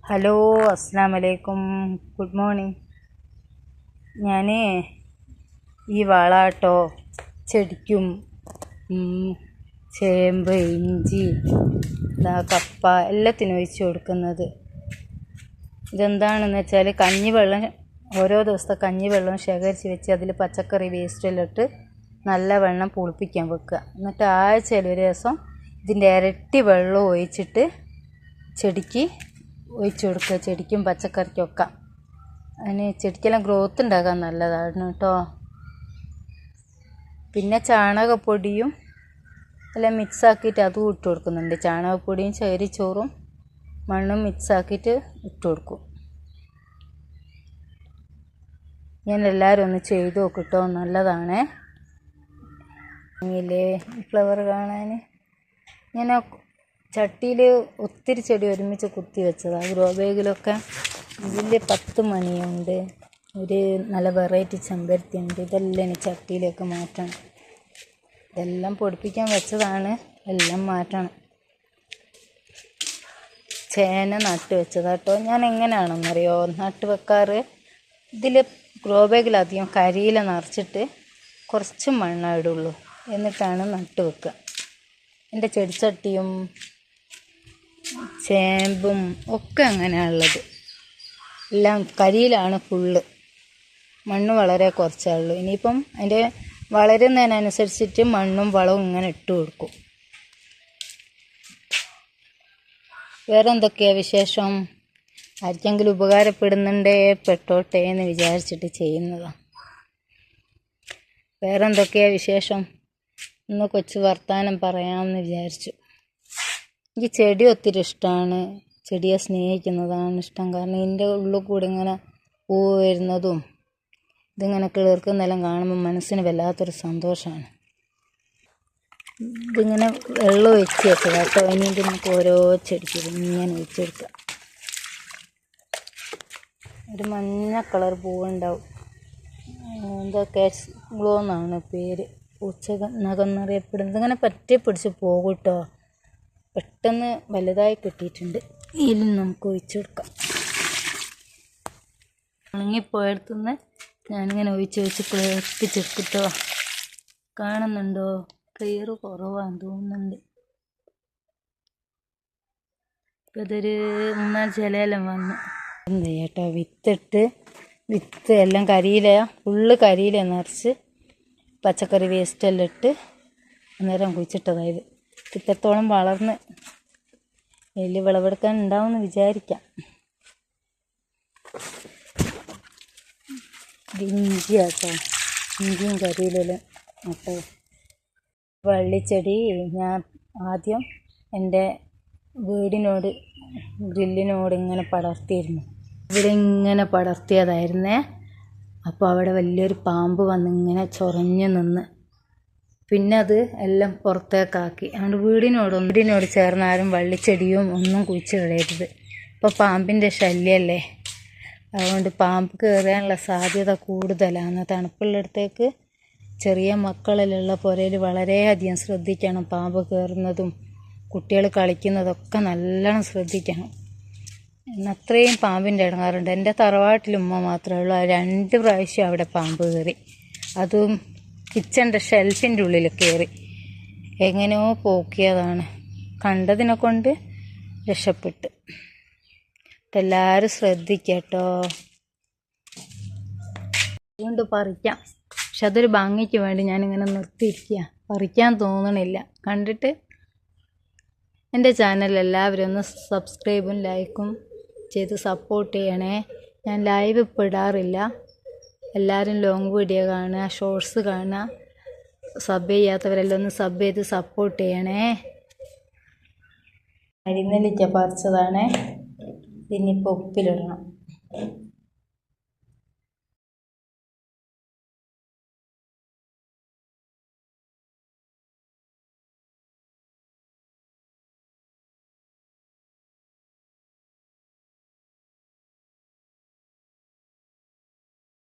Hello, അസ്സലാമു അലൈക്കും. Good morning. ഞാൻ ഈ വളാട്ടോ ചെടിക്കും ചേമ്പ്, ഇഞ്ചി, കപ്പ എല്ലാത്തിനും ഒഴിച്ച് കൊടുക്കുന്നത്. ഇതെന്താണെന്ന് വെച്ചാൽ കഞ്ഞിവെള്ളം, ഓരോ ദിവസത്തെ കഞ്ഞിവെള്ളം ശേഖരിച്ച് വെച്ച് അതിൽ പച്ചക്കറി വേസ്റ്റെല്ലാം ഇട്ട് നല്ലവണ്ണം പുളിപ്പിക്കാൻ വെക്കുക. എന്നിട്ട് ആഴ്ചയിൽ ഒരു ദിവസം ഇതിൻ്റെ ഇരട്ടി വെള്ളം ഒഴിച്ചിട്ട് ചെടിക്ക് ഒഴിച്ചു കൊടുക്കുക. ചെടിക്കും പച്ചക്കറിക്കൊക്കെ അതിന് ചെടിക്കെല്ലാം ഗ്രോത്ത് ഉണ്ടാക്കാൻ നല്ലതാണ് കേട്ടോ. പിന്നെ ചാണകപ്പൊടിയും എല്ലാം മിക്സാക്കിയിട്ട് അതും ഇട്ട് കൊടുക്കുന്നുണ്ട്. ചാണകപ്പൊടിയും ചകിരിച്ചോറും മണ്ണും മിക്സാക്കിയിട്ട് ഇട്ട് കൊടുക്കും. ഞാൻ എല്ലാവരും ഒന്ന് ചെയ്ത് നോക്കിട്ടോ, നല്ലതാണ്. ഇല്ലേ ഫ്ലവർ കാണാൻ ഞാൻ ചട്ടിയിൽ ഒത്തിരി ചെടി ഒരുമിച്ച് കുത്തി വെച്ചതാണ്. ഗ്രോ ബാഗിലൊക്കെ ഇതിൽ 10 മണിയുണ്ട്, ഒരു നല്ല വെറൈറ്റി ചെമ്പരത്തി ഉണ്ട്. ഇതെല്ലാം ഇനി ചട്ടിയിലേക്ക് മാറ്റണം. ഇതെല്ലാം പൊടിപ്പിക്കാൻ വെച്ചതാണ്, എല്ലാം മാറ്റണം. ചേന നട്ട് വെച്ചതാട്ടോ. ഞാൻ എങ്ങനെയാണെന്നറിയോ നട്ട് വെക്കാറ്? ഇതിൽ ഗ്രോ ബാഗിലധികം കരിയില നിറച്ചിട്ട് കുറച്ച് മണ്ണേ ഇടുള്ളൂ, എന്നിട്ടാണ് നട്ട് വെക്കുക. എൻ്റെ ചെടിച്ചട്ടിയും ചേമ്പും ഒക്കെ അങ്ങനെയാണുള്ളത്. എല്ലാം കരിയിലാണ് ഫുള്ള്, മണ്ണ് വളരെ കുറച്ചുള്ളൂ. ഇനിയിപ്പം അതിൻ്റെ വളരുന്നതിനനുസരിച്ചിട്ട് മണ്ണും വളവും ഇങ്ങനെ ഇട്ട് കൊടുക്കും. വേറെ എന്തൊക്കെയാണ് വിശേഷം? ആർക്കെങ്കിലും ഉപകാരപ്പെടുന്നുണ്ടേ പെട്ടോട്ടെ എന്ന് വിചാരിച്ചിട്ട് ചെയ്യുന്നതാണ്. വേറെ എന്തൊക്കെയാണ് വിശേഷം? ഇന്ന് കൊച്ചു വർത്താനം പറയാമെന്ന് വിചാരിച്ചു. എനിക്ക് ചെടി ഒത്തിരി ഇഷ്ടമാണ്. ചെടിയെ സ്നേഹിക്കുന്നതാണ് ഇഷ്ടം. കാരണം ഇതിൻ്റെ ഉള്ളിൽ കൂടി ഇങ്ങനെ പൂവ് വരുന്നതും ഇതിങ്ങനെ കിളിർക്കുന്നതെല്ലാം കാണുമ്പോൾ മനസ്സിന് വല്ലാത്തൊരു സന്തോഷമാണ്. ഇതിങ്ങനെ വെള്ളം ഒഴിച്ച് വെച്ചത് കേട്ടോ. ഇനി ഇത് നമുക്ക് ഓരോ ചെടിക്ക് ഇങ്ങനെ ഒഴിച്ചെടുക്കാം. ഒരു മഞ്ഞ കളർ പൂവുണ്ടാവും. എന്താ കാഷ് ഗ്ലോ എന്നാണ് പേര്. പൂച്ചനകം എന്നറിയപ്പെടുന്നത്. ഇങ്ങനെ പറ്റി പിടിച്ച് പോകും കേട്ടോ. പെട്ടെന്ന് വലുതായി കിട്ടിയിട്ടുണ്ട്. ഇതിൽ നമുക്ക് ഒഴിച്ചു കൊടുക്കാം. ഉണങ്ങിപ്പോയടുത്തുനിന്ന് ഞാനിങ്ങനെ ഒഴിച്ച് കിളപ്പിച്ചെടുത്തിട്ടോ. കാണുന്നുണ്ടോ? ക്ലിയർ കുറവാന്ന് തോന്നുന്നുണ്ട്. ഇപ്പം ഇതൊരു 3-4 ഇലയെല്ലാം വന്നു. എന്താ ചേട്ടാ, വിത്ത് എല്ലാം കരിയില, ഫുള്ള് കരിയില നിറച്ച് പച്ചക്കറി വേസ്റ്റെല്ലാം ഇട്ട് അന്നേരം കുഴിച്ചിട്ടതായത്. ഇത്രത്തോളം വളർന്ന് വലിയ വിളവെടുക്കാൻ ഉണ്ടാവുമെന്ന് വിചാരിക്കാം. ഇഞ്ചിയാട്ടോ, ഇഞ്ചിയും കരിയിലെല്ലാം നട്ടോ. വള്ളിച്ചെടി ഞാൻ ആദ്യം എൻ്റെ വീടിനോട് ഗ്രില്ലിനോട് ഇങ്ങനെ പടർത്തിയിരുന്നു. ഇവിടെ ഇങ്ങനെ പടർത്തിയതായിരുന്നേ. അപ്പോൾ അവിടെ വലിയൊരു പാമ്പ് വന്ന് ഇങ്ങനെ ചൊറഞ്ഞു നിന്ന് പിന്നെ അത് എല്ലാം പുറത്തേക്കാക്കി. അതുകൊണ്ട് വീടിനോട് ചേർന്ന് ആരും വള്ളിച്ചെടിയും ഒന്നും കുഴിച്ചിടരുത്. ഇപ്പോൾ പാമ്പിൻ്റെ ശല്യമല്ലേ, അതുകൊണ്ട് പാമ്പ് കയറാനുള്ള സാധ്യത കൂടുതലാണ്. തണുപ്പുള്ളിടത്തേക്ക് ചെറിയ മക്കളിലുള്ള പുരയിൽ വളരെയധികം ശ്രദ്ധിക്കണം. പാമ്പ് കയറുന്നതും കുട്ടികൾ കളിക്കുന്നതൊക്കെ നല്ലോണം ശ്രദ്ധിക്കണം. അത്രയും പാമ്പിൻ്റെ ഇടങ്ങാറുണ്ട്. എൻ്റെ തറവാട്ടിൽ ഉമ്മ മാത്രമേ ഉള്ളൂ. 2 പ്രാവശ്യം അവിടെ പാമ്പ് കയറി. അതും കിച്ചൻ്റെ ഷെൽഫിൻ്റെ ഉള്ളിൽ കയറി. എങ്ങനെയോ പോക്കിയതാണ്. കണ്ടതിനെ കൊണ്ട് രക്ഷപ്പെട്ട്. എല്ലാവരും ശ്രദ്ധിക്കട്ടോ. അതുകൊണ്ട് പറിക്കാം, പക്ഷെ അതൊരു ഭംഗിക്ക് വേണ്ടി ഞാനിങ്ങനെ നിർത്തിയിരിക്കുക. പറിക്കാൻ തോന്നണില്ല കണ്ടിട്ട്. എൻ്റെ ചാനൽ എല്ലാവരും ഒന്ന് സബ്സ്ക്രൈബും ലൈക്കും ചെയ്ത് സപ്പോർട്ട് ചെയ്യണേ. ഞാൻ ലൈവ് ഇപ്പോൾ ഇടാറില്ല. എല്ലാവരും ലോങ് വീഡിയോ കാണുക, ഷോർട്സ് കാണുക. സബ് ചെയ്യാത്തവരെല്ലാം ഒന്ന് സബ് ചെയ്ത് സപ്പോർട്ട് ചെയ്യണേ. അരിനെല്ലിക്ക പറിച്ചതാണ്. ഇനിയിപ്പോൾ ഉപ്പിലിടണം.